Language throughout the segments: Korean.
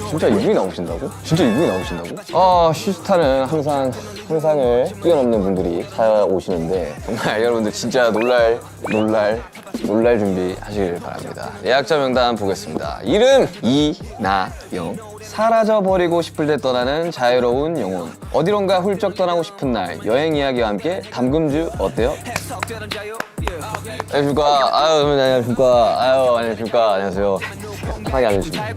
진짜 이분이 나오신다고? 진짜 이분이 나오신다고? 아, 시스타는 항상 상상을 뛰어넘는 분들이 찾아오시는데 정말 여러분들 진짜 놀랄 준비하시길 바랍니다. 예약자 명단 보겠습니다. 이름 이나영. 사라져버리고 싶을 때 떠나는 자유로운 영혼. 어디론가 훌쩍 떠나고 싶은 날. 여행 이야기와 함께 담금주 어때요? 안녕하십니까. 안녕하십니까. 안녕하십니까. 안녕하세요. 편하게 앉으시면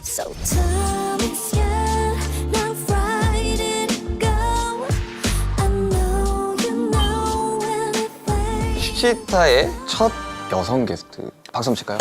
So tell me, yeah, now right it go. I know you know anything. 시타의 첫 여성 게스트 박수 한번 칠까요?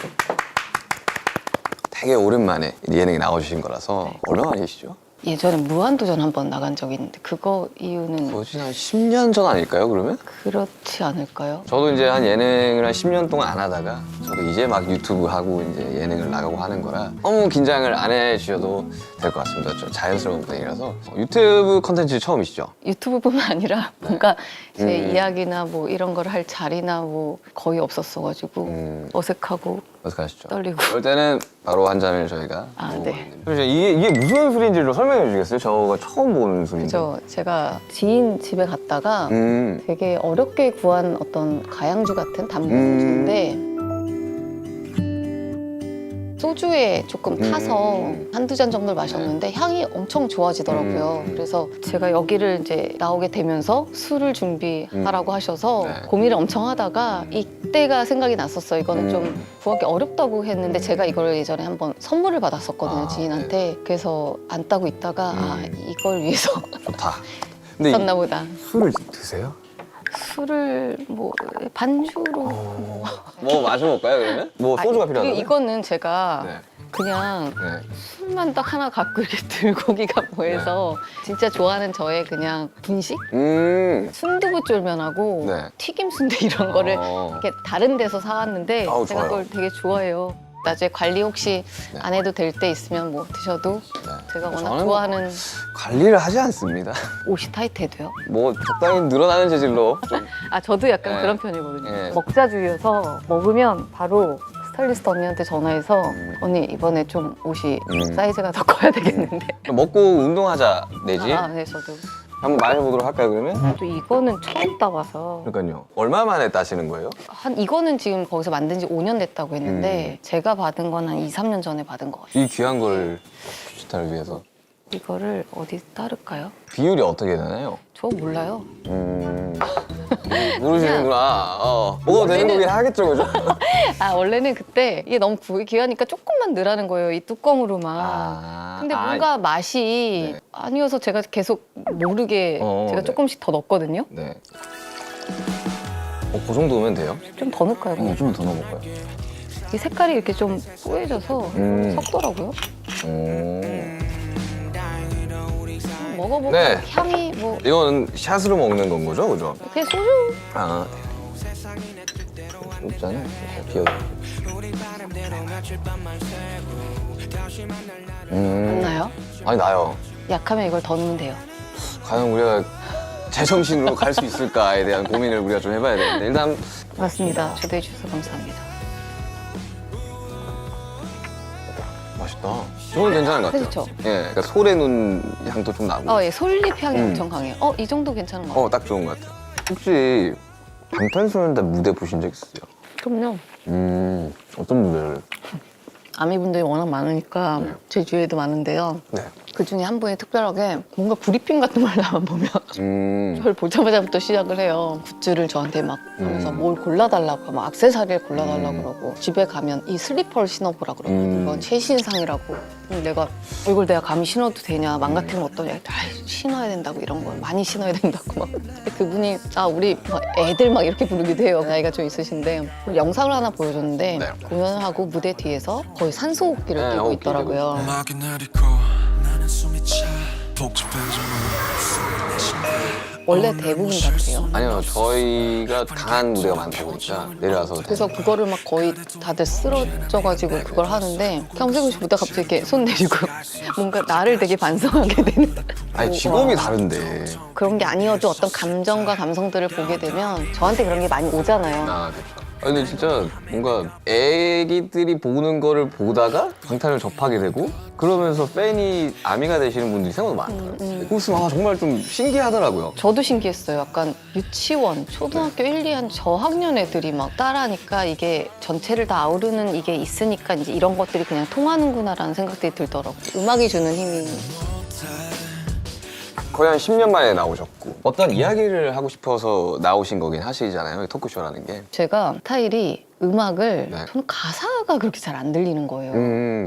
되게 오랜만에 예능에 나와주신 거라서 얼마 만이시죠? 예전에 무한도전 한번 나간 적이 있는데 그거 이유는 거진 한 10년 전 아닐까요, 그러면? 그렇지 않을까요? 저도 이제 한 예능을 한 10년 동안 안 하다가 저도 이제 막 유튜브 하고 이제 예능을 나가고 하는 거라 너무 긴장을 안 해주셔도 될 것 같습니다. 좀 자연스러운 분위기라서. 유튜브 컨텐츠 처음이시죠? 유튜브뿐만 아니라 뭔가 제 이야기나 뭐 이런 걸 할 자리나 뭐 거의 없었어가지고 어색하고 어떡하시죠? 떨리고. 그럴 때는 바로 한 잔을 저희가 네. 이게 무슨 술인지를 설명해 주시겠어요? 저가 처음 보는 술인데. 제가 지인 집에 갔다가 되게 어렵게 구한 어떤 가양주 같은 담금주인데 소주에 조금 타서 한두 잔 정도를 마셨는데 향이 엄청 좋아지더라고요. 그래서 제가 여기를 이제 나오게 되면서 술을 준비하라고 하셔서 네. 고민을 엄청 하다가 이때가 생각이 났었어요. 이거는 좀 구하기 어렵다고 했는데 제가 이걸 예전에 한번 선물을 받았었거든요, 지인한테. 그래서 안 따고 있다가 아, 이걸 위해서 좋다. 근데 썼나 보다. 술을 드세요? 술을 뭐 반주로 뭐 마셔볼까요, 그러면? 뭐 소주가 그리고 필요한가요? 이거는 제가 네. 그냥 네. 술만 딱 하나 갖고 이렇게 들고 오기가 뭐해서 진짜 좋아하는 저의 그냥 분식? 순두부 쫄면하고 네. 튀김 순대 이런 거를 이렇게 다른 데서 사왔는데 아우, 제가 좋아요. 그걸 되게 좋아해요. 나중에 관리 혹시 네. 안 해도 될 때 있으면 뭐 드셔도 제가 워낙 저는 좋아하는 관리를 하지 않습니다. 옷이 타이트해도요. 뭐 적당히 늘어나는 재질로 좀. 아 저도 약간 네. 그런 편이거든요. 네. 먹자주의여서 먹으면 바로 스타일리스트 언니한테 전화해서 언니 이번에 좀 옷이 사이즈가 더 커야 되겠는데. 먹고 운동하자 내지. 네 저도. 한번 마셔보도록 할까요, 그러면? 또 이거는 처음 따와서 그러니까요. 얼마 만에 따시는 거예요? 이거는 지금 거기서 만든 지 5년 됐다고 했는데 제가 받은 건 한 2, 3년 전에 받은 것 같아요. 이 귀한 걸 시타를 위해서. 이거를 어디 따를까요? 비율이 어떻게 되나요? 저 몰라요. 모르시는구나. 먹어도 되는 거긴 하겠죠, 그죠? 아 원래는 그때 이게 너무 귀하니까 조금만 넣으라는 거예요. 이 뚜껑으로만. 근데 뭔가 맛이 네. 아니어서 제가 계속 모르게 제가 네. 조금씩 더 넣었거든요. 네. 그 정도면 돼요? 좀 더 넣을까요? 그럼? 좀 더 넣어볼까요? 이 색깔이 이렇게 좀 뽀얘져서 섞더라고요. 먹어보고 네. 향이 뭐 이거는 샷으로 먹는 건 거죠, 그죠? 그냥 소주 아. 없잖아요. 잘 비워줘. 맞나요? 아니, 나요. 약하면 이걸 더 넣으면 돼요. 과연 우리가 제정신으로 갈 수 있을까에 대한 고민을 우리가 좀 해봐야 되는데 일단 맞습니다. 초대해 주셔서 감사합니다. 맛있다. 저는 괜찮은 것 같아요. 그렇죠? 예, 그러니까 솔의 눈 향도 좀 나고. 예, 솔잎 향이 엄청 강해요. 이 정도 괜찮은 것 같아요. 딱 좋은 것 같아요. 혹시 방탄소년단 무대 보신 적 있으세요? 그럼요. 어떤 무대를? 아미분들이 워낙 많으니까 제 주위에도 많은데요. 네. 그 중에 한 분이 특별하게 뭔가 브리핑 같은 걸 나만 보면 저를 보자마자부터 시작을 해요. 굿즈를 저한테 막 하면서 뭘 골라달라고 막 액세서리를 골라달라고 그러고 집에 가면 이 슬리퍼를 신어보라 그러고 이건 최신상이라고. 근데 내가 이걸 내가 감히 신어도 되냐 망가뜨리면 어떠냐. 신어야 된다고 이런 걸 많이 신어야 된다고 막. 근데 그분이 우리 막 애들 막 이렇게 부르기도 해요. 나이가 좀 있으신데 영상을 하나 보여줬는데 네. 공연을 하고 무대 뒤에서 거의 산소호흡기를 네, 끼고 호흡기 있더라고요. 음악이 내리고 나는 숨이 차 복잡해져 원래 대부분 다 그래요. 아니요, 저희가 강한 무대가 많다 보니까 내려와서 그래서 그거를 막 거의 다들 쓰러져가지고 그걸 하는데 경세군 씨 보다 갑자기 이렇게 손 내리고 뭔가 나를 되게 반성하게 되는. 아니 직업이 다른데. 그런 게 아니어도 어떤 감정과 감성들을 보게 되면 저한테 그런 게 많이 오잖아요. 그렇죠. 아니 근데 진짜 뭔가 애기들이 보는 거를 보다가 방탄을 접하게 되고 그러면서 팬이 아미가 되시는 분들이 생각보다 많아요. 그래서 정말 좀 신기하더라고요. 저도 신기했어요. 약간 유치원, 초등학교 1, 2한 저학년 애들이 막 따라하니까 이게 전체를 다 아우르는 이게 있으니까 이제 이런 것들이 그냥 통하는구나라는 생각들이 들더라고요. 음악이 주는 힘이. 거의 한 10년 만에 나오셨고 어떤 이야기를 하고 싶어서 나오신 거긴 하시잖아요. 토크쇼라는 게. 제가 스타일이 음악을 네. 저는 가사가 그렇게 잘 안 들리는 거예요.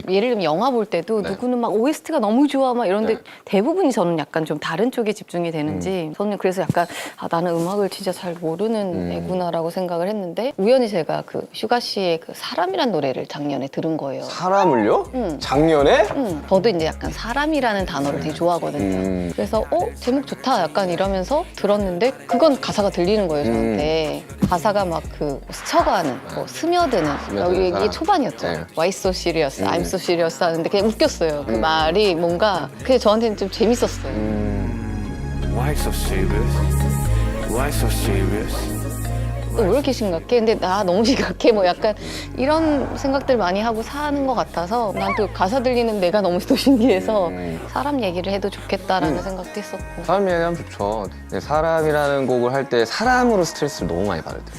예를 들면 영화 볼 때도 네. 누구는 막 OST가 너무 좋아 막 이런데 네. 대부분이 저는 약간 좀 다른 쪽에 집중이 되는지 저는 그래서 약간 나는 음악을 진짜 잘 모르는 애구나라고 생각을 했는데 우연히 제가 그 슈가 씨의 그 사람이란 노래를 작년에 들은 거예요. 사람을요? 응. 작년에? 저도 이제 약간 사람이라는 단어를 되게 좋아하거든요. 그래서 제목 좋다 약간 이러면서 들었는데 그건 가사가 들리는 거예요 저한테. 가사가 막 그 스쳐가는 뭐 스며드는 스며드는 이게 사람. 초반이었죠. 네. Why so serious, I'm so serious 하는데 그냥 웃겼어요. 그 말이 뭔가 그게 저한테는 좀 재밌었어요. Why so serious? Why so serious? 또 왜 이렇게 심각해? 근데 나 너무 심각해. 뭐 약간 이런 생각들 많이 하고 사는 것 같아서 난 또 가사 들리는 내가 너무 또 신기해서 사람 얘기를 해도 좋겠다라는 생각도 했었고. 사람 얘기하면 좋죠. 근데 사람이라는 곡을 할 때 사람으로 스트레스를 너무 많이 받을 때.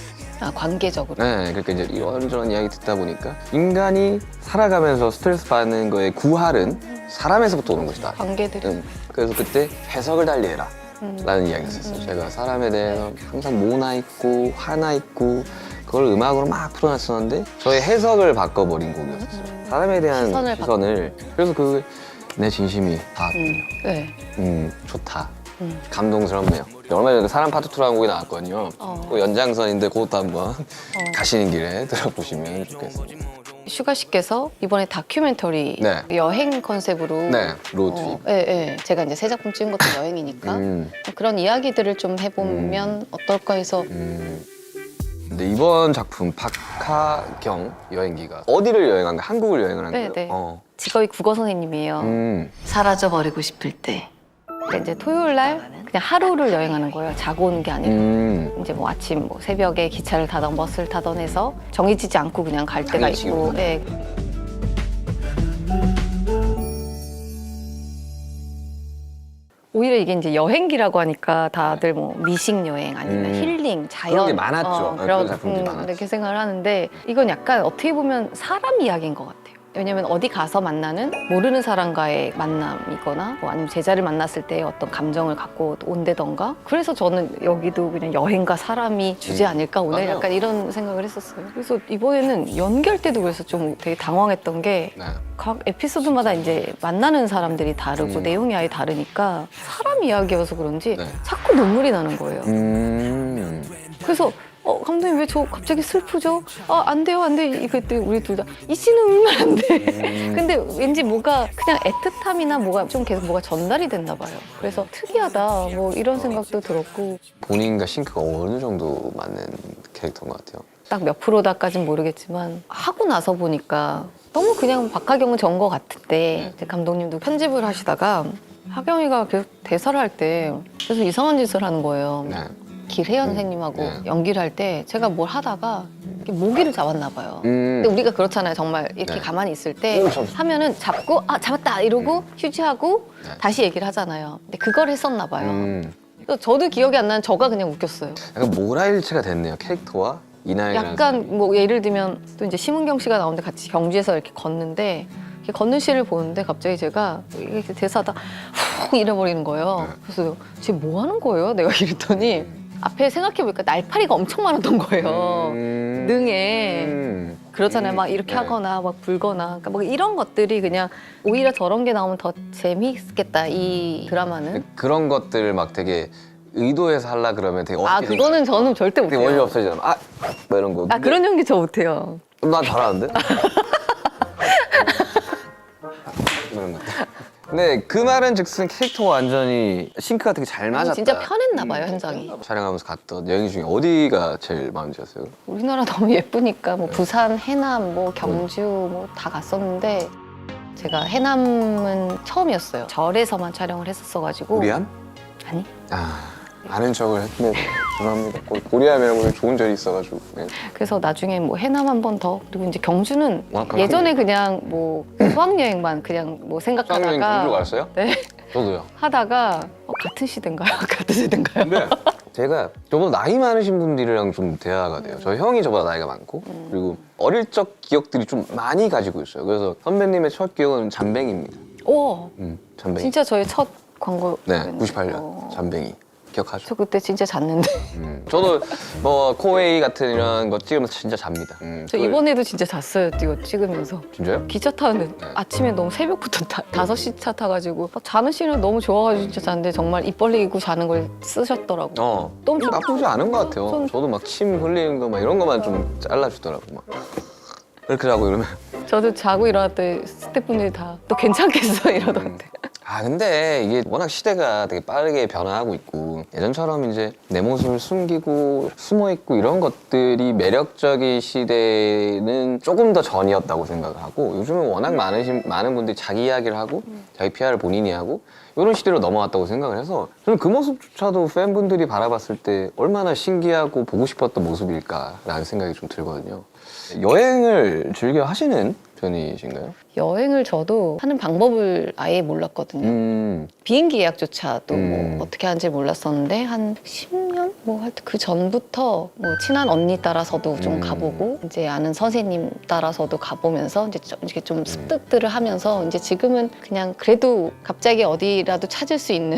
관계적으로. 네, 그러니까 이제 이런저런 이야기 듣다 보니까 인간이 살아가면서 스트레스 받는 거의 구할은 사람에서부터 오는 것이다. 관계들이. 그래서 그때 해석을 달리해라 라는 이야기를 했어요. 제가 사람에 대해서 항상 모나 있고 화나 있고 그걸 음악으로 막 풀어놨었는데 저의 해석을 바꿔버린 곡이었어요. 사람에 대한 시선을 시선을. 그래서 그 내 진심이 다 네. 좋다. 감동스럽네요. 얼마 전에 사람 파트 2라는 곡이 나왔거든요. 그 연장선인데 그것도 한번 가시는 길에 들어보시면 좋겠습니다. 슈가 씨께서 이번에 다큐멘터리 네. 여행 컨셉으로 네, 로드트립. 제가 이제 새 작품 찍은 것도 여행이니까 음. 그런 이야기들을 좀 해보면 어떨까 해서 근데 이번 작품 박하경 여행기가 어디를 여행한 거야? 한국을 여행을 한 거예요? 네. 직업이 국어 선생님이에요. 사라져 버리고 싶을 때. 그러니까 이제 토요일 날 그냥 하루를 여행하는 거예요. 자고 오는 게 아니라. 이제 뭐 아침 뭐 새벽에 기차를 타던 버스를 타던 해서 정해지지 않고 그냥 갈 때가 있고. 당일치기로. 네. 오히려 이게 이제 여행기라고 하니까 다들 뭐 미식 여행 아니면 힐링, 자연 그런 게 많았죠. 그런 작품들이 많았죠. 이렇게 생각을 하는데 이건 약간 어떻게 보면 사람 이야기인 것 같아요. 왜냐면 어디 가서 만나는 모르는 사람과의 만남이거나 뭐 아니면 제자를 만났을 때 어떤 감정을 갖고 온다던가 그래서 저는 여기도 그냥 여행과 사람이 주제 아닐까 오늘 맞아요. 약간 이런 생각을 했었어요. 그래서 이번에는 연기할 때도 그래서 좀 되게 당황했던 게 네. 각 에피소드마다 이제 만나는 사람들이 다르고 내용이 아예 다르니까 사람 이야기여서 그런지 네. 자꾸 눈물이 나는 거예요. 그래서 감독님 왜 저 갑자기 슬프죠? 안 돼요, 안 돼. 이때 우리 둘 다 이 씨는 울면 안 돼. 근데 왠지 뭐가 그냥 애틋함이나 뭐가 좀 계속 뭐가 전달이 됐나 봐요. 그래서 특이하다 뭐 이런 생각도 들었고 본인과 싱크가 어느 정도 맞는 캐릭터인 것 같아요. 딱 몇 프로다까진 모르겠지만 하고 나서 보니까 너무 그냥 박하경은 전 것 같은데 이제 감독님도 편집을 하시다가 하경이가 계속 대사를 할 때 계속 이상한 짓을 하는 거예요. 네. 길혜연 선생님하고 네. 연기를 할 때 제가 뭘 하다가 이렇게 모기를 잡았나 봐요. 음. 근데 우리가 그렇잖아요. 정말 이렇게 네. 가만히 있을 때 오, 잡았어. 하면은 잡고 잡았다 이러고 휴지하고 네. 다시 얘기를 하잖아요. 근데 그걸 했었나 봐요. 약간 저도 기억이 안 나는 저가 그냥 웃겼어요. 모라일체가 됐네요. 캐릭터와 이나이라는 약간 뭐 예를 들면 또 이제 심은경 씨가 나오는데 같이 경주에서 이렇게 걷는데 이렇게 걷는 씨를 보는데 갑자기 제가 이렇게 대사하다 훅 잃어버리는 거예요. 그래서 쟤 뭐 하는 거예요? 내가 이랬더니 앞에 생각해보니까 날파리가 엄청 많았던 거예요. 능에. 그렇잖아요. 막 이렇게 네. 하거나 막 불거나. 그러니까 뭐 이런 것들이 그냥 오히려 저런 게 나오면 더 재미있겠다, 이 드라마는. 그런 것들을 막 되게 의도해서 하려 그러면 되게 어떻게 그거는 저는 절대 되게 원리 못해요. 없어지잖아. 뭐 이런 거. 그런 연기 저 못해요. 난 잘하는데? 이런 것. 근데 그 말은 즉슨 캐릭터가 완전히 싱크가 되게 잘 맞았다. 진짜 편했나 봐요, 현장이. 촬영하면서 갔던 여행 중에 어디가 제일 마음에 들었어요? 우리나라 너무 예쁘니까 뭐 부산, 해남, 뭐 경주 뭐 다 갔었는데 제가 해남은 처음이었어요. 절에서만 촬영을 했었어가지고. 우리암? 아니. 아는 척을 했네. 죄송합니다. 고리하면 좋은 절이 있어가지고. 네. 그래서 나중에 뭐 해남 한 번 더, 그리고 이제 경주는 워낙 예전에 그냥 뭐 수학여행만 그냥 뭐 수학여행 생각하다가 경주 갔어요? 네. 저도요. 하다가 같은 시대인가요? 같은 시대인가요? 근데 제가 저보다 나이 많으신 분들이랑 좀 대화가 돼요. 저 형이 저보다 나이가 많고 그리고 어릴 적 기억들이 좀 많이 가지고 있어요. 그래서 선배님의 첫 기억은 잠뱅이입니다. 오, 잠뱅이. 진짜 저의 첫 광고. 네, 98년 잠뱅이. 기억하죠? 저 그때 진짜 잤는데. 저도 뭐 코웨이 같은 이런 거 찍으면서 진짜 잡니다. 저 이번에도 진짜 잤어요. 이거 찍으면서. 진짜요? 기차 타는데 아침에 너무 새벽부터 5시 차 타가지고 막 자는 시간이 너무 좋아가지고 진짜 잤는데 정말 입 벌리고 자는 걸 쓰셨더라고. 너무 좋- 나쁘지 않은 것 같아요. 전- 저도 막 침 흘리는 거 막 이런 것만 좀 잘라주더라고 막. 이렇게 자고 이러면. 저도 자고 일어났더니 스태프분들이 다 또 괜찮겠어 이러던데. 아 근데 이게 워낙 시대가 되게 빠르게 변화하고 있고 예전처럼 이제 내 모습을 숨기고 숨어 있고 이런 것들이 매력적인 시대는 조금 더 전이었다고 생각을 하고 요즘은 워낙 많은 분들이 자기 이야기를 하고 자기 PR을 본인이 하고 이런 시대로 넘어왔다고 생각을 해서 저는 그 모습조차도 팬분들이 바라봤을 때 얼마나 신기하고 보고 싶었던 모습일까라는 생각이 좀 들거든요. 여행을 즐겨 하시는 편이신가요? 여행을 저도 하는 방법을 아예 몰랐거든요. 비행기 예약조차도 뭐 어떻게 하는지 몰랐었는데 한 10년? 뭐 하여튼 그 전부터 뭐 친한 언니 따라서도 좀 가보고 이제 아는 선생님 따라서도 가보면서 이제 좀 습득들을 하면서 이제 지금은 그냥 그래도 갑자기 어디라도 찾을 수 있는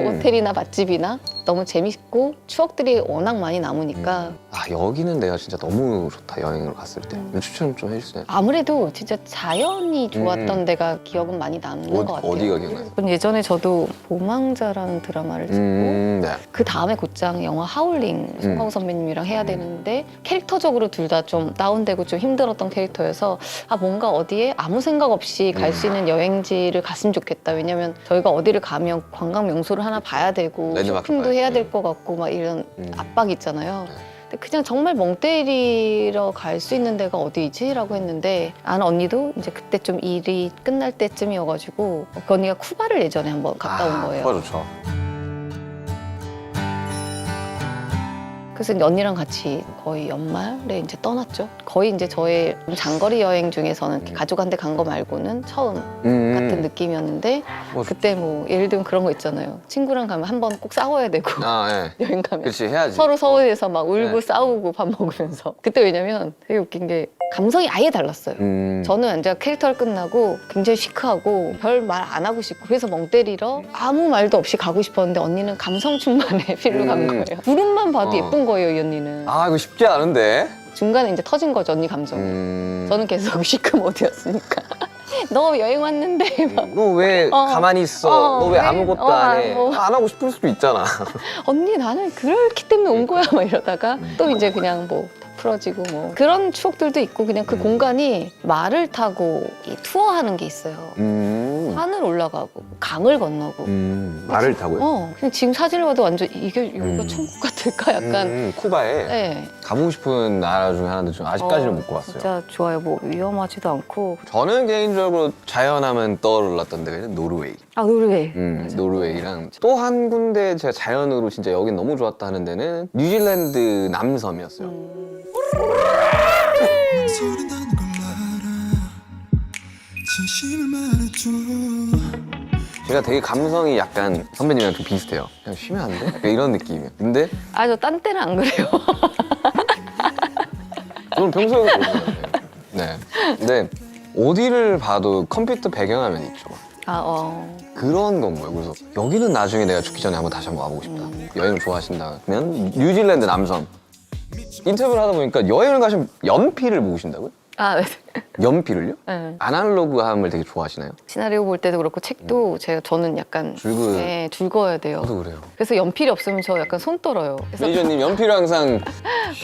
뭐 호텔이나 맛집이나 너무 재밌고 추억들이 워낙 많이 남으니까 아 여기는 내가 진짜 너무 좋다 여행을 갔을 때 추천 좀 해주세요. 아무래도 진짜 자연이 좋았던 데가 기억은 많이 남는 것 같아요. 어디가 기억나요? 그건 예전에 저도 보망자라는 드라마를 찍고 네. 그 다음에 곧장 영화 하울링 송강호 선배님이랑 해야 되는데 캐릭터적으로 둘 다 좀 다운되고 좀 힘들었던 캐릭터여서 아 뭔가 어디에 아무 생각 없이 갈 수 있는 여행지를 갔으면 좋겠다. 왜냐면 저희가 어디를 가면 관광 명소를 하나 봐야 되고 랜드마크 쇼핑도 봐야지. 해야 될 것 같고 막 이런 압박이 있잖아요. 근데 그냥 정말 멍 때리러 갈 수 있는 데가 어디지? 라고 했는데 아는 언니도 이제 그때 좀 일이 끝날 때쯤이어가지고 그 언니가 쿠바를 예전에 한번 갔다 온 거예요. 그거 좋죠. 그래서 이제 언니랑 같이 거의 연말에 이제 떠났죠. 거의 이제 저의 장거리 여행 중에서는 이렇게 가족한테 간 거 말고는 처음 같은 느낌이었는데 그때 뭐 예를 들면 그런 거 있잖아요. 친구랑 가면 한 번 꼭 싸워야 되고 아 예. 여행 가면 그렇지 해야지. 서로 서울에서 막 울고 네. 싸우고 밥 먹으면서 그때 왜냐면 되게 웃긴 게 감성이 아예 달랐어요. 저는 이제 캐릭터를 끝나고 굉장히 시크하고 별 말 안 하고 싶고 그래서 멍 때리러 아무 말도 없이 가고 싶었는데 언니는 감성 충만의 필로 간 거예요. 구름만 봐도 예쁜 거예요, 이 언니는. 아 이거 쉽지 않은데. 중간에 이제 터진 거죠, 언니 감정. 저는 계속 시크 모드였으니까. 너 여행 왔는데 막 너 왜 가만히 있어? 너 왜 아무것도 안 해? 안 하고 싶을 수도 있잖아. 언니 나는 그렇기 때문에 온 거야 막 이러다가 또 이제 그냥 뭐 풀어지고 뭐 그런 추억들도 있고 그냥 그 공간이 말을 타고 이 투어하는 게 있어요. 산을 올라가고 강을 건너고 말을 타고요? 그냥 지금 사진을 봐도 완전 이게 여기가 천국 같을까 약간 쿠바에 네. 가보고 싶은 나라 중에 하나인데 좀 아직까지는 못 가봤어요. 진짜 좋아요. 뭐 위험하지도 않고 저는 개인적으로 자연하면 떠올랐던 데가 노르웨이. 아 노르웨이 노르웨이랑 또 한 군데 제가 자연으로 진짜 여긴 너무 좋았다 하는 데는 뉴질랜드 남섬이었어요. 소린다는 걸 알아 진심을 말해줘 제가 되게 감성이 약간 선배님이랑 좀 비슷해요. 그냥 쉬면 안 돼? 약간 이런 느낌이에요. 근데 아 저 딴 때는 안 그래요. 저는 평소에 그러거든요. 네. 근데 어디를 봐도 컴퓨터 배경화면 있죠. 그런 건 거예요. 그래서 여기는 나중에 내가 죽기 전에 다시 한번 와보고 싶다. 여행을 좋아하신다면 뉴질랜드 남섬. 인터뷰를 하다 보니까 여행을 가시면 연필을 모으신다고요? 아 네. 연필을요? 네. 아날로그함을 되게 좋아하시나요? 시나리오 볼 때도 그렇고 책도 저는 약간 네, 줄 그어야 돼요. 저도 그래요. 그래서 연필이 없으면 저 약간 손 떨어요. 그래서 매니저님 연필을 항상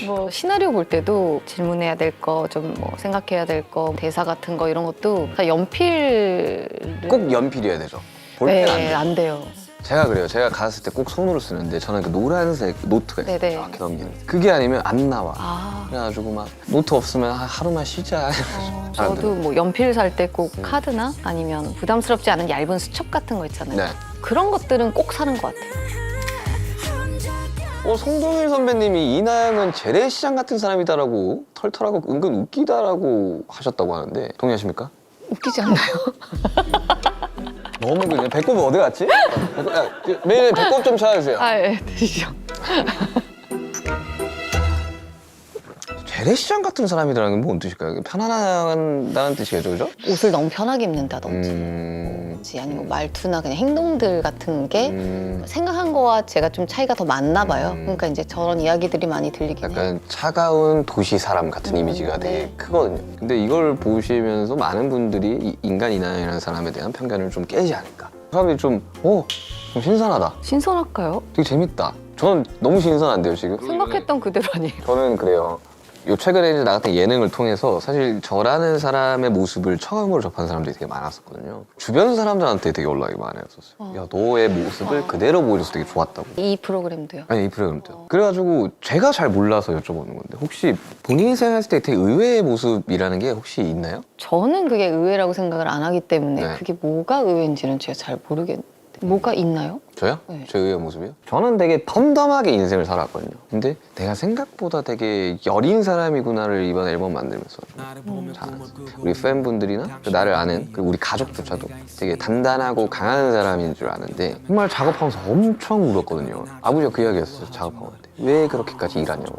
뭐 시나리오 볼 때도 질문해야 될 거, 좀 뭐 생각해야 될 거, 대사 같은 거 이런 것도 다 연필 꼭 연필이어야 되죠. 볼펜 안 네, 돼요. 안 돼요. 제가 그래요. 제가 갔을 때 꼭 손으로 쓰는데 저는 그 노란색 노트가 있어요. 네네. 이렇게 넘기는. 그게 아니면 안 나와. 아, 그래가지고 막 노트 없으면 하루만 쉬자. 저도 뭐 연필 살 때 꼭 카드나 아니면 부담스럽지 않은 얇은 수첩 같은 거 있잖아요. 네. 그런 것들은 꼭 사는 것 같아요. 송동일 선배님이 이나영은 재래시장 같은 사람이다라고 털털하고 은근 웃기다라고 하셨다고 하는데 동의하십니까? 웃기지 않나요? 너무 그냥 배꼽 어디 갔지? 매일 배꼽 좀 찾아주세요. 아, 예, 드시죠. 재래시장 같은 사람이라는 건 뭔 뜻일까요? 편안하다는 뜻이겠죠, 그죠? 옷을 너무 편하게 입는다든지 아니면 말투나 그냥 행동들 같은 게 생각한 거와 제가 좀 차이가 더 많나 봐요. 그러니까 이제 저런 이야기들이 많이 들리긴 해요. 약간 차가운 도시 사람 같은 이미지가 되게 네. 크거든요. 근데 이걸 보시면서 많은 분들이 이 인간 이나영이라는 사람에 대한 편견을 좀 깨지 않을까. 사람들이 좀 신선하다. 신선할까요? 되게 재밌다. 저는 너무 신선한데요, 지금? 생각했던 그대로 아니에요. 저는 그래요. 요 최근에 이제 나갔던 예능을 통해서 사실 저라는 사람의 모습을 처음으로 접한 사람들이 되게 많았었거든요. 주변 사람들한테 되게 연락이 많이 왔었어요. 야, 너의 모습을 그대로 보여줘서 되게 좋았다고. 이 프로그램도요. 아니, 이 프로그램도. 그래가지고 제가 잘 몰라서 여쭤보는 건데 혹시 본인이 생각했을 때 되게 의외의 모습이라는 게 혹시 있나요? 저는 그게 의외라고 생각을 안 하기 때문에 네. 그게 뭐가 의외인지는 제가 잘 모르겠는데 뭐가 있나요? 저요? 네. 제 의외의 모습이요? 저는 되게 덤덤하게 인생을 살았거든요. 근데 내가 생각보다 되게 여린 사람이구나를 이번 앨범 만들면서 잘 알았어요. 우리 팬분들이나 나를 아는 그리고 우리 가족조차도 되게 단단하고 강한 사람인 줄 아는데 정말 작업하면서 엄청 울었거든요. 아버지가 그 이야기 했어요. 작업하고 할 때. 왜 그렇게까지 일하냐고.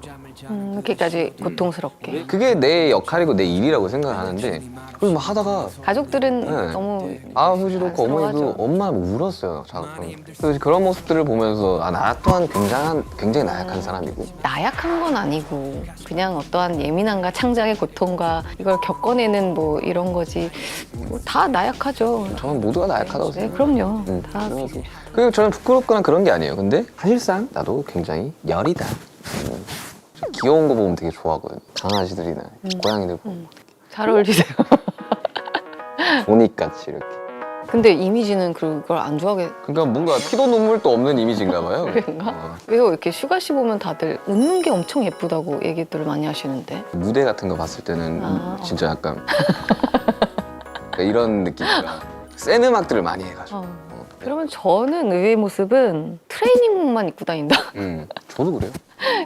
이렇게까지 고통스럽게. 그게 내 역할이고 내 일이라고 생각하는데 그래서 막 하다가 가족들은 네. 너무 아버지도 그렇고 어머니도 안쓰러워하죠. 엄마 울었어요. 작업하면서. 그래서 그런 모습들을 보면서 나 또한 굉장히 나약한 사람이고 나약한 건 아니고 그냥 어떠한 예민함과 창작의 고통과 이걸 겪어내는 뭐 이런 거지 뭐 다 나약하죠. 저는 모두가 나약하다고 네, 생각해요. 그럼요. 다 그래서 그리고 저는 부끄럽거나 그런 게 아니에요. 근데 사실상 나도 굉장히 열이다. 저 귀여운 거 보면 되게 좋아하거든요. 강아지들이나 고양이들 보면 잘 어울리세요. 조닉같이 이렇게. 근데 이미지는 그걸 안 좋아하게 그러니까 뭔가 피도 눈물도 없는 이미지인가 봐요. 그런가? 왜요? 이렇게 슈가 씨 보면 다들 웃는 게 엄청 예쁘다고 얘기들을 많이 하시는데 무대 같은 거 봤을 때는 아. 진짜 약간 그러니까 이런 느낌이라 센 음악들을 많이 해가지고. 그러면 저는 의외의 모습은 트레이닝복만 입고 다닌다. 저도 그래요.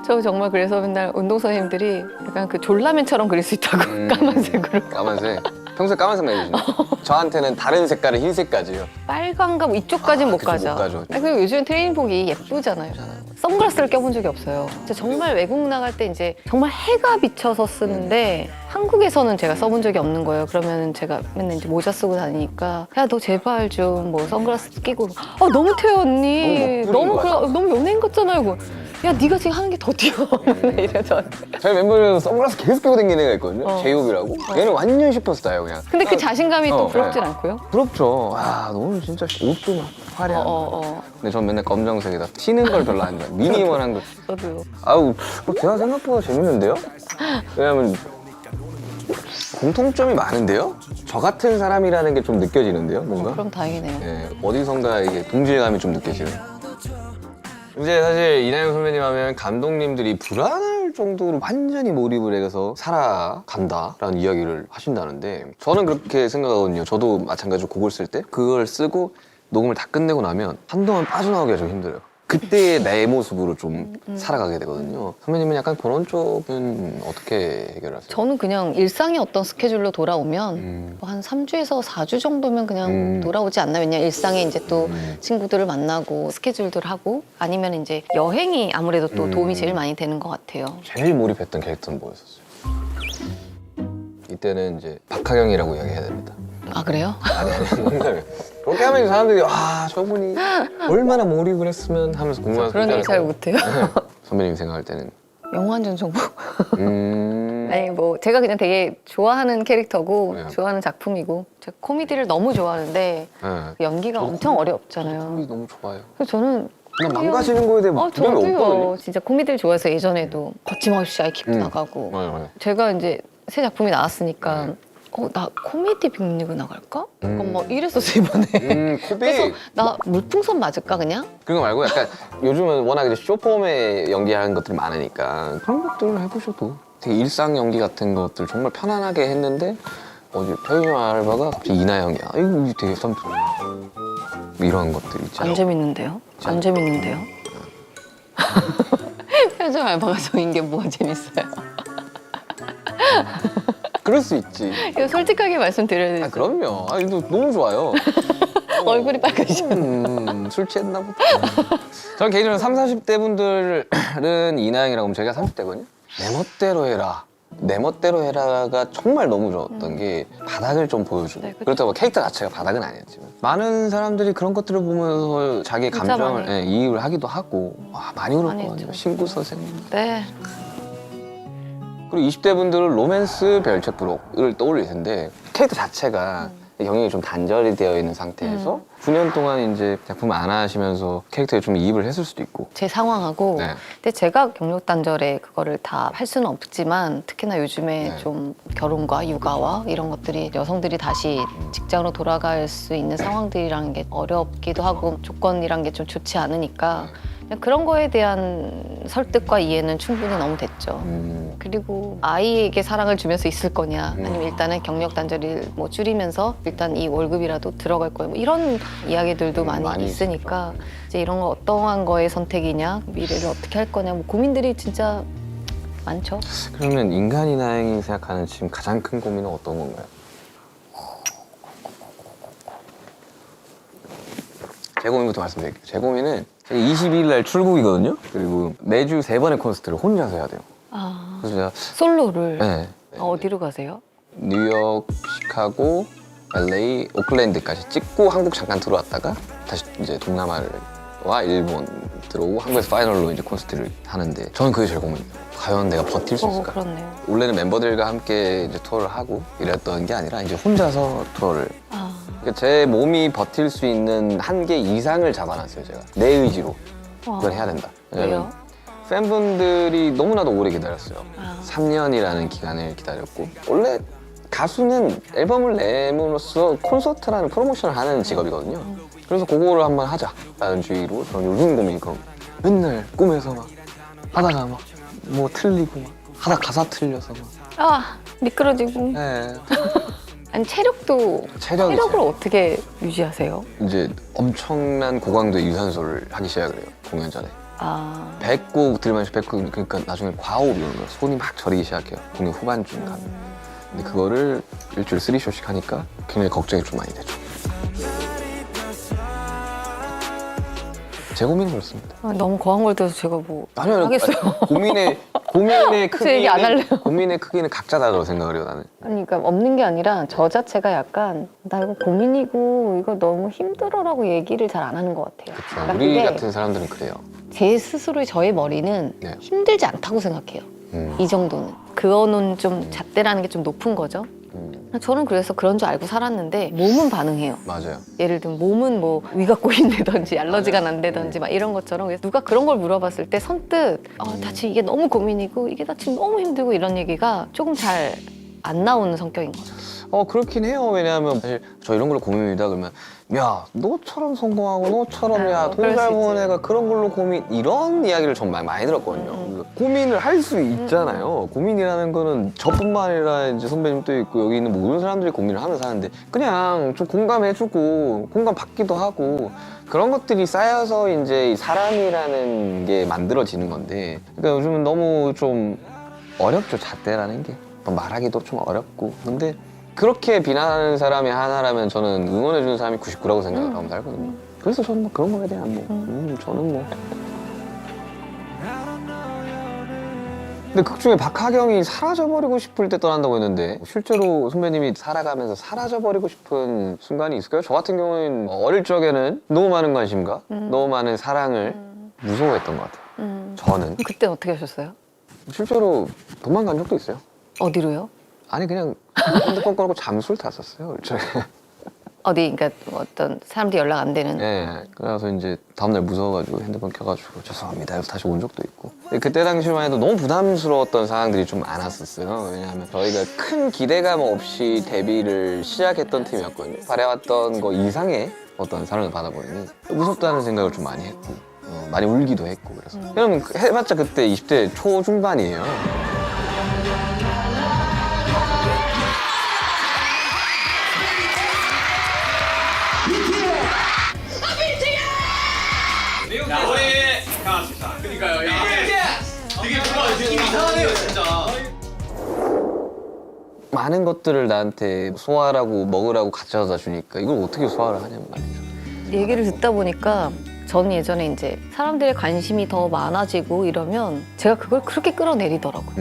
저 정말 그래서 맨날 운동 선생님들이 약간 그 졸라맨처럼 그릴 수 있다고 까만색으로 까만색. 평소에 까만색만 입으시나요? 저한테는 다른 색깔의 흰색까지요. 빨간가 뭐 이쪽까지는 못 그쵸, 가죠. 못 가죠. 아니, 그리고 요즘 트레이닝복이 예쁘잖아요. 선글라스를 껴본 적이 없어요. 진짜 정말 외국 나갈 때 이제 정말 해가 비쳐서 쓰는데 한국에서는 제가 써본 적이 없는 거예요. 그러면 제가 맨날 이제 모자 쓰고 다니니까 야 너 제발 좀 뭐 선글라스 끼고 너무 튀어 언니 너무 멋부린 거 같아. 너무 연예인 같잖아요. 이거. 야 네가 지금 하는 게 더 튀어. 이래 저한테. 저희 멤버는 선글라스 계속 끼고 다니는 애가 있거든요. 제이홉이라고. 얘는 완전 슈퍼스타예요, 그냥. 근데 그 자신감이 또 부럽진 네. 않고요. 부럽죠. 너는 진짜 옷도 막 화려한. 근데 전 맨날 검정색이다. 튀는 걸 별로 안 좋아해요. 미니멀한 거. 저도요. 아우, 제가 생각보다 재밌는데요? 왜냐면 공통점이 많은데요? 저 같은 사람이라는 게 좀 느껴지는데요, 뭔가? 그럼 다행이네요. 예, 어디선가 이게 동질감이 좀 느껴지는. 이제 사실 이나영 선배님 하면 감독님들이 불안할 정도로 완전히 몰입을 해서 살아간다라는 이야기를 하신다는데 저는 그렇게 생각하거든요. 저도 마찬가지로 곡을 쓸 때 그걸 쓰고 녹음을 다 끝내고 나면 한동안 빠져나오기가 좀 힘들어요. 그때 내 모습으로 좀 살아가게 되거든요. 선배님은 약간 그런 쪽은 어떻게 해결하세요? 저는 그냥 일상의 어떤 스케줄로 돌아오면 뭐한 3주에서 4주 정도면 그냥 돌아오지 않나. 왜냐 일상에 이제 또 친구들을 만나고 스케줄들 하고 아니면 이제 여행이 아무래도 또 도움이 제일 많이 되는 것 같아요. 제일 몰입했던 캐릭터는 뭐였었어요? 이때는 이제 박하경이라고 이야기해야 됩니다. 아 그래요? 아니 농담이에요. 그렇게 하면 이제 사람들이 저분이 얼마나 몰입을 했으면 하면서 궁금해서 그런 얘기 잘 못해요. 선배님 생각할 때는 영화한전 정보. 음... 아니 뭐 제가 그냥 되게 좋아하는 캐릭터고 네. 좋아하는 작품이고 제가 코미디를 너무 좋아하는데 네. 연기가 엄청 어렵잖아요. 코미디 너무 좋아요. 그래서 저는 그냥 망가지는 거에 대해 부담이 저도요. 없거든요. 진짜 코미디를 좋아해서 예전에도 거침없이 아이킥도 나가고 맞아요. 제가 이제 새 작품이 나왔으니까 나 코미디 빅리그 나갈까? 약간 막 이랬었어 이번에. 코빅. 그래서 나 물풍선 맞을까 그냥? 그런 거 말고 약간 요즘은 워낙 이제 쇼폼에 연기하는 것들이 많으니까 그런 것들을 해보셔도 되게 일상 연기 같은 것들 정말 편안하게 했는데 어제 편의점 알바가 갑자기 이나영이야. 이거 되게 이런 것들 있잖아요. 안 재밌는데요? 안 재밌는데요? 편의점 알바 가서 인 게 뭐가 재밌어요? 그럴 수 있지. 이거 솔직하게 말씀드려야 돼요. 아, 그럼요. 아, 이거 너무 좋아요. 얼굴이 빨개지죠. 술 취했나 보다. 저는 개인적으로 30, 40대 분들은 이나영이라고 하면 저희가 30대거든요. 내 멋대로 해라. 내 멋대로 해라가 정말 너무 좋았던 게 바닥을 좀 보여주고 네, 그쵸. 그렇다고 캐릭터 자체가 바닥은 아니었지만 많은 사람들이 그런 것들을 보면서 자기 진짜 감정을 많이. 이입을 하기도 하고 와, 많이 많이 울었거든요. 했죠. 신구 선생님. 네. 그리고 20대 분들은 로맨스 별책 부록을 떠올릴 텐데 캐릭터 자체가 경력이 좀 단절이 되어 있는 상태에서 9년 동안 이제 작품 안 하시면서 캐릭터에 좀 이입을 했을 수도 있고. 제 상황하고 네. 근데 제가 경력 단절에 그거를 다 할 수는 없지만 특히나 요즘에 네. 좀 결혼과 육아와 이런 것들이 여성들이 다시 직장으로 돌아갈 수 있는 상황들이라는 게 어렵기도 하고 조건이란 게 좀 좋지 않으니까 그냥 그런 거에 대한 설득과 이해는 충분히 너무 됐죠. 그리고 아이에게 사랑을 주면서 있을 거냐 아니면 일단은 경력 단절을 뭐 줄이면서 일단 이 월급이라도 들어갈 거야 뭐 이런 이야기들도 많이 많이 있으니까 이제 이런 거 어떠한 거의 선택이냐 미래를 어떻게 할 거냐 뭐 고민들이 진짜 많죠. 그러면 인간이 나영이 생각하는 지금 가장 큰 고민은 어떤 건가요? 제 고민부터 말씀드릴게요. 제 고민은 제가 22일 날 출국이거든요. 그리고 매주 3번의 콘서트를 혼자서 해야 돼요. 아 그래서 제가 솔로를 네, 어디로 가세요? 뉴욕, 시카고, LA, 오클랜드까지 찍고 한국 잠깐 들어왔다가 다시 이제 동남아와 일본 들어오고 한국에서 파이널로 이제 콘서트를 하는데 저는 그게 제일 고민이에요. 과연 내가 버틸 수 있을까? 그렇네요. 원래는 멤버들과 함께 이제 투어를 하고 이랬던 게 아니라 이제 혼자서 투어를. 아 그러니까 제 몸이 버틸 수 있는 한계 이상을 잡아놨어요, 제가. 내 의지로. 그걸 해야 된다. 왜요? 팬분들이 너무나도 오래 기다렸어요. 아. 3년이라는 기간을 기다렸고. 원래 가수는 앨범을 내므로써 콘서트라는 프로모션을 하는 직업이거든요. 그래서 그거를 한번 하자라는 주의로 저는 요즘 고민이 그런 거예요. 맨날 꿈에서 막 하다가 막 뭐 틀리고 막 하다 가사 틀려서 막. 아 미끄러지고 네. 아니 체력도 체력이 체력을 어떻게 유지하세요? 이제 엄청난 고강도의 유산소를 하기 시작을 해요. 공연 전에. 아 100곡 들으면서 100곡 그러니까 나중에 과호흡이 오는 거예요. 손이 막 저리기 시작해요. 공연 후반쯤 가면. 근데 그거를 일주일에 3쇼씩 하니까 굉장히 걱정이 좀 많이 되죠. 제 고민은 그렇습니다. 아, 너무 거한 걸 들어서 제가 뭐 아니요, 하겠어요. 고민의 저 얘기 안 할래요. 고민의 크기는 각자다고 생각을 해요, 나는. 아니 그러니까 없는 게 아니라 저 자체가 약간 나 이거 고민이고 이거 너무 힘들어라고 얘기를 잘 안 하는 것 같아요. 그렇죠. 그러니까 우리 그게 같은 사람들은 그래요. 제 스스로의 저의 머리는 네. 힘들지 않다고 생각해요. 이 정도는. 그거는 좀 잣대라는 게 좀 높은 거죠. 저는 그래서 그런 줄 알고 살았는데 몸은 반응해요. 맞아요. 예를 들면 몸은 뭐 위가 꼬인다든지 알러지가 난다든지 막 이런 것처럼 그래서 누가 그런 걸 물어봤을 때 선뜻 나 지금 이게 너무 고민이고 이게 나 지금 너무 힘들고 이런 얘기가 조금 잘 안 나오는 성격인 거죠. 그렇긴 해요. 왜냐하면 사실 저 이런 걸로 고민입니다. 그러면 야, 너처럼 성공하고 너처럼 야, 돈 그럴 잘 수 버는 있지. 애가 그런 걸로 고민 이런 이야기를 정말 많이 들었거든요. 고민을 할 수 있잖아요. 고민이라는 거는 저뿐만 아니라 이제 선배님도 있고 여기 있는 모든 사람들이 고민을 하면서 하는데 그냥 좀 공감해주고 공감 받기도 하고 그런 것들이 쌓여서 이제 이 사람이라는 게 만들어지는 건데 그러니까 요즘은 너무 좀 어렵죠. 잣대라는 게 말하기도 좀 어렵고 근데 그렇게 비난하는 사람이 하나라면 저는 응원해주는 사람이 99라고 생각하면 살거든요. 그래서 저는 뭐 그런 거에 대한 저는 뭐. 근데 극 중에 박하경이 사라져버리고 싶을 때 떠난다고 했는데 실제로 선배님이 살아가면서 사라져버리고 싶은 순간이 있을까요? 저 같은 경우는 어릴 적에는 너무 많은 관심과 너무 많은 사랑을 무서워했던 것 같아요. 저는 그때 어떻게 하셨어요? 실제로 도망간 적도 있어요. 어디로요? 아니 그냥 핸드폰 꺼놓고 잠수를 탔었어요. 어릴 적에. 어디 그러니까 어떤 사람들이 연락 안 되는 네, 그래서 이제 다음날 무서워가지고 핸드폰 켜가지고 죄송합니다 해서 다시 온 적도 있고 근데 그때 당시만 해도 너무 부담스러웠던 상황들이 좀 많았었어요. 왜냐하면 저희가 큰 기대감 없이 데뷔를 시작했던 팀이었거든요. 바래왔던 거 이상의 어떤 사랑을 받아보니 무섭다는 생각을 좀 많이 했고 많이 울기도 했고 그래서 왜냐면 해봤자 그때 20대 초중반이에요. 야, 우리 그러니까요. 야, 많은 것들을 나한테 소화하라고 먹으라고 가져다 주니까 이걸 어떻게 소화를 하냐는 말이죠. 얘기를 듣다 보니까 저는 예전에 이제 사람들의 관심이 더 많아지고 이러면 제가 그걸 그렇게 끌어내리더라고요.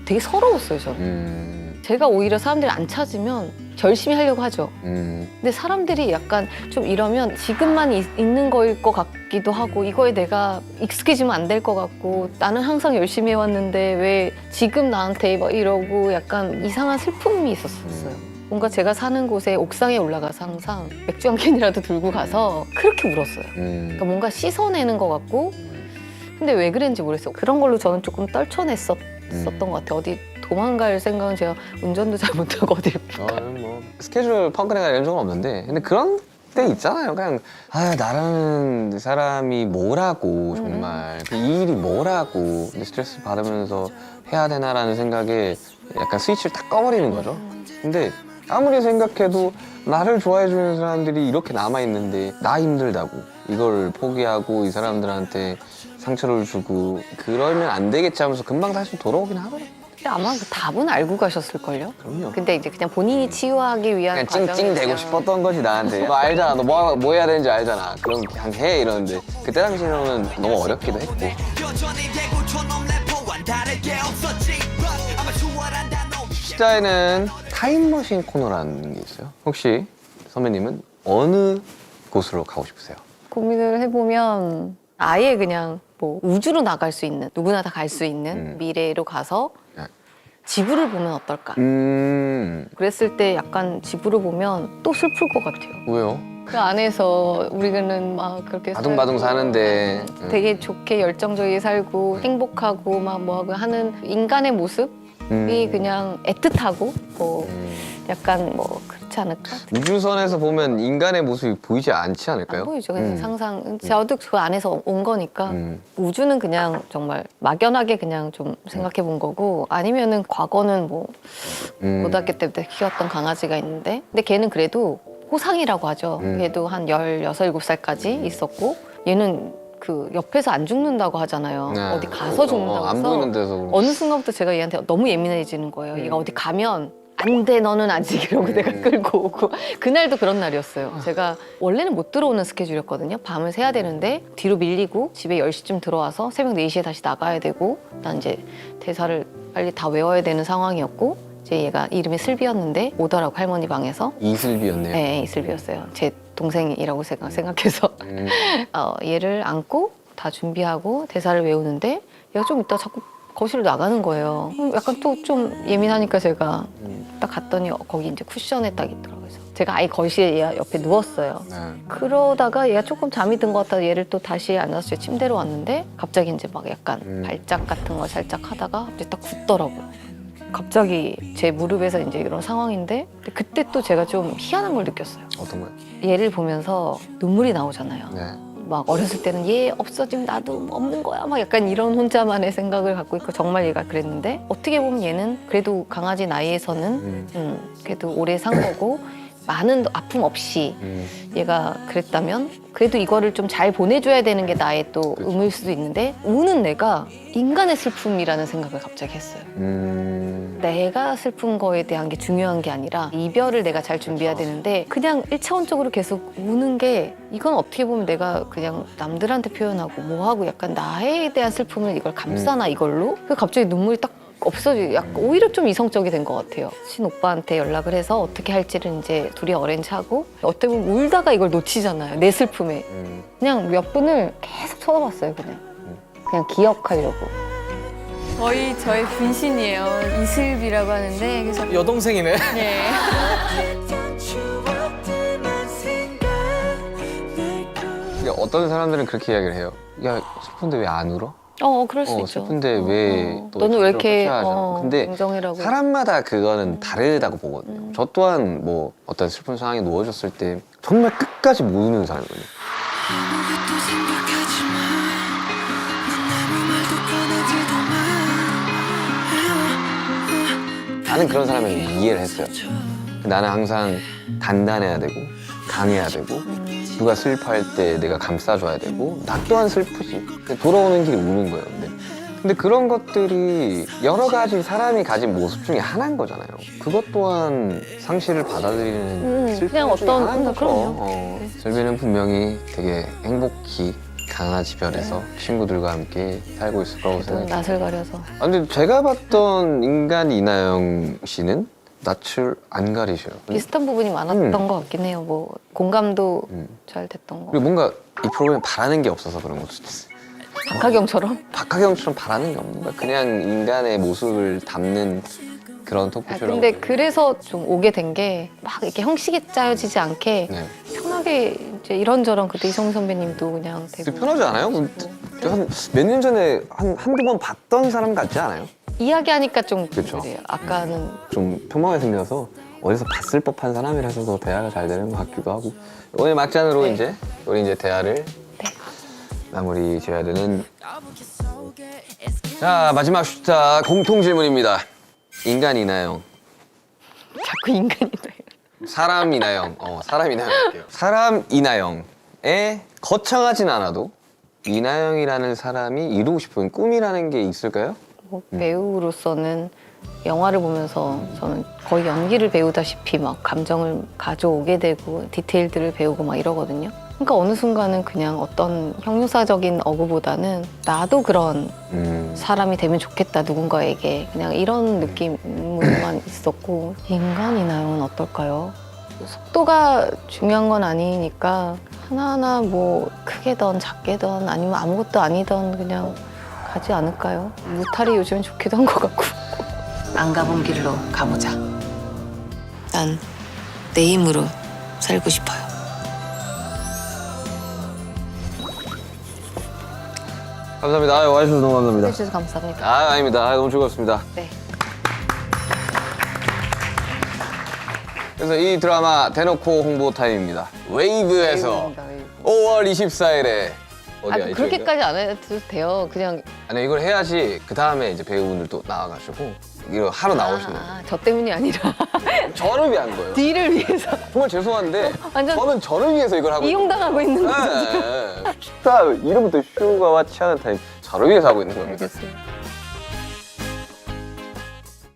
되게 서러웠어요, 저는. 제가 오히려 사람들이 안 찾으면 열심히 하려고 하죠. 근데 사람들이 약간 좀 이러면 지금만 있는 거일 것 같기도 하고 이거에 내가 익숙해지면 안 될 것 같고 나는 항상 열심히 해왔는데 왜 지금 나한테 막 이러고 약간 이상한 슬픔이 있었어요. 뭔가 제가 사는 곳에 옥상에 올라가서 항상 맥주 한 캔이라도 들고 가서 그렇게 울었어요. 그러니까 뭔가 씻어내는 것 같고 근데 왜 그랬는지 모르겠어요. 그런 걸로 저는 조금 떨쳐냈었던 것 같아요. 어디 도망갈 생각은 제가 운전도 잘 못하고 어딜 뭐 스케줄 펑크내가 이런 적은 없는데 근데 그런 때 있잖아요. 그냥 나라는 사람이 뭐라고 정말 이 일이 뭐라고 스트레스 받으면서 해야 되나라는 생각에 약간 스위치를 딱 꺼버리는 거죠. 근데 아무리 생각해도 나를 좋아해 주는 사람들이 이렇게 남아있는데 나 힘들다고 이걸 포기하고 이 사람들한테 상처를 주고 그러면 안 되겠지 하면서 금방 다시 돌아오긴 하더라고요. 아마 그 답은 알고 가셨을걸요? 그럼요. 근데 이제 그냥 본인이 치유하기 위한 그냥 찡찡대고 싶었던 거지 나한테. 너 알잖아. 너 뭐 해야 되는지 알잖아. 그럼 그냥 해 이러는데 그때 당시에는 너무 어렵기도 했고. 시자에는 타임머신 코너라는 게 있어요. 혹시 선배님은 어느 곳으로 가고 싶으세요? 고민을 해보면 아예 그냥 뭐 우주로 나갈 수 있는 누구나 다 갈 수 있는 미래로 가서 네. 지구를 보면 어떨까? 그랬을 때 약간 지구를 보면 또 슬플 것 같아요. 왜요? 그 안에서 우리는 막 그렇게 바둥바둥 살고 사는데 되게 좋게 열정적이게 살고 행복하고 막 뭐하고 하는 인간의 모습이 그냥 애틋하고 뭐 약간 뭐 그렇지 않을까? 우주선에서 보면 인간의 모습이 보이지 않지 않을까요? 안 보이죠. 그냥 상상. 저도 그 안에서 온 거니까 우주는 그냥 정말 막연하게 그냥 좀 생각해 본 거고 아니면은 과거는 뭐 고등학교 때부터 키웠던 강아지가 있는데 근데 걔는 그래도 호상이라고 하죠. 걔도 한 16, 17살까지 있었고 얘는 그 옆에서 안 죽는다고 하잖아요. 네. 어디 가서 죽는다고 안 해서 보이는 데서 그런 어느 순간부터 제가 얘한테 너무 예민해지는 거예요. 얘가 어디 가면 안 돼, 너는 아직 이러고 내가 끌고 오고 그날도 그런 날이었어요. 제가 원래는 못 들어오는 스케줄이었거든요. 밤을 새야 되는데 뒤로 밀리고 집에 10시쯤 들어와서 새벽 4시에 다시 나가야 되고 난 이제 대사를 빨리 다 외워야 되는 상황이었고 이제 얘가 이름이 슬비였는데 오더라고 할머니 방에서. 이슬비였네요. 네, 이슬비였어요. 제 동생이라고 생각해서 얘를 안고 다 준비하고 대사를 외우는데 얘가 좀 이따 자꾸 거실로 나가는 거예요. 약간 또 좀 예민하니까 제가 딱 갔더니 거기 이제 쿠션에 딱 있더라고요. 그래서 제가 아예 거실에 얘 옆에 누웠어요. 네. 그러다가 얘가 조금 잠이 든 것 같아서 얘를 또 다시 안아서 침대로 왔는데 갑자기 이제 막 약간 발작 같은 걸 살짝 하다가 이제 딱 굳더라고요. 갑자기 제 무릎에서 이제 이런 상황인데 근데 그때 또 제가 좀 희한한 걸 느꼈어요. 어떤 거요? 얘를 보면서 눈물이 나오잖아요. 네. 막 어렸을 때는 얘 없어지면 나도 없는 거야 막 약간 이런 혼자만의 생각을 갖고 있고 정말 얘가 그랬는데 어떻게 보면 얘는 그래도 강아지 나이에서는 그래도 오래 산 거고 많은 아픔 없이 얘가 그랬다면 그래도 이거를 좀 잘 보내줘야 되는 게 나의 또 의무일 수도 있는데 우는 내가 인간의 슬픔이라는 생각을 갑자기 했어요. 내가 슬픈 거에 대한 게 중요한 게 아니라 이별을 내가 잘 준비해야 되는데 그냥 1차원적으로 계속 우는 게 이건 어떻게 보면 내가 그냥 남들한테 표현하고 뭐하고 약간 나에 대한 슬픔을 이걸 감싸나 이걸로? 그래서 갑자기 눈물이 딱 없어지고 약간 오히려 좀 이성적이 된 것 같아요. 친오빠한테 연락을 해서 어떻게 할지를 이제 둘이 어렌지하고 어떻게 보면 울다가 이걸 놓치잖아요. 내 슬픔에. 그냥 몇 분을 계속 쳐다봤어요. 그냥 기억하려고. 거의 저의 분신이에요. 이슬비라고 하는데 그래서 여동생이네. 네. 근데 어떤 사람들은 그렇게 이야기를 해요. 야 슬픈데 왜 안 울어? 그럴 수 있죠. 슬픈데 왜 또 너는 왜 이렇게 하잖아. 근데 긍정이라고. 사람마다 그거는 다르다고 보거든요. 저 또한 뭐 어떤 슬픈 상황에 놓여졌을 때 정말 끝까지 못 우는 사람이거든요. 아무것도 생각하지 마. 넌 아무 말도 꺼내지도 마. 나는 그런 사람을 이해를 했어요. 나는 항상 단단해야 되고 강해야 되고 누가 슬퍼할 때 내가 감싸줘야 되고 나 또한 슬프지. 돌아오는 길에 우는 거예요. 근데 근데 그런 것들이 여러 가지 사람이 가진 모습 중에 하나인 거잖아요. 그것 또한 상실을 받아들이는 슬픔 그냥 중에 어떤- 하나인 거죠. 그럼요. 네. 슬비는 분명히 되게 행복히 강아지별에서 친구들과 함께 살고 있을 거라고 좀 생각해요. 낯을 가려서. 아, 근데 제가 봤던 인간 이나영 씨는 낯을 안 가리셔요. 비슷한 부분이 많았던 것 같긴 해요. 뭐 공감도 잘 됐던 거. 그리고 뭔가 이 프로그램 바라는 게 없어서 그런 것도 있어요. 박하경처럼. 박하경처럼 바라는 게 없는 거야. 그냥 인간의 모습을 담는 그런 아, 토크쇼라고. 근데 그래서 좀 오게 된 게 막 이렇게 형식이 짜여지지 않게 네. 편하게 이제 이런저런 그때 이성 선배님도 그냥 되게 되게 편하지 않아요? 몇 년 전에 한두 번 봤던 사람 같지 않아요? 이야기하니까 좀 그쵸. 그래요. 아까는 좀 평범하게 생겨서 어디서 봤을 법한 사람이라서 더 대화가 잘 되는 것 같기도 하고. 오늘 막잔으로 네. 이제 우리 이제 대화를 마무리 지어야 되는. 자, 마지막 숫자 공통 질문입니다. 인간 이나영, 자꾸 인간이다. 사람 이나영. 사람 이나영 할게요. 사람 이나영에 거창하진 않아도 이나영이라는 사람이 이루고 싶은 꿈이라는 게 있을까요? 뭐 배우로서는 영화를 보면서 저는 거의 연기를 배우다시피 막 감정을 가져오게 되고 디테일들을 배우고 막 이러거든요. 그러니까 어느 순간은 그냥 어떤 형용사적인 어구보다는 나도 그런 사람이 되면 좋겠다 누군가에게 그냥 이런 느낌만 있었고 인간 이나영은 어떨까요? 속도가 중요한 건 아니니까 하나하나 뭐 크게든 작게든 아니면 아무것도 아니든 그냥 가지 않을까요? 무탈이 요즘엔 좋기도 한 것 같고. 안 가본 길로 가보자. 난 내 힘으로 살고 싶어요. 감사합니다. 와주셔서 너무 감사합니다. 해주셔서 감사합니다. 아닙니다. 너무 즐거웠습니다. 네. 그래서 이 드라마 대놓고 홍보 타임입니다. 웨이브에서 5월 24일에 어디야? 이쪽인가? 그렇게까지 안 해도 돼요. 그냥 아니 이걸 해야지 그 다음에 이제 배우분들도 나와가지고 이거 하러 나오시는 거예요. 저 때문이 아니라 저를 위한 거예요. 뒤를 위해서 정말 죄송한데 완전 저는 저를 위해서 이걸 하고 이용당하고 있는 거죠. 있는 거예요. 네. 스타 이름부터 슈가와 취하는 타임 저를 위해서 하고 있는 겁니다. 알겠어요.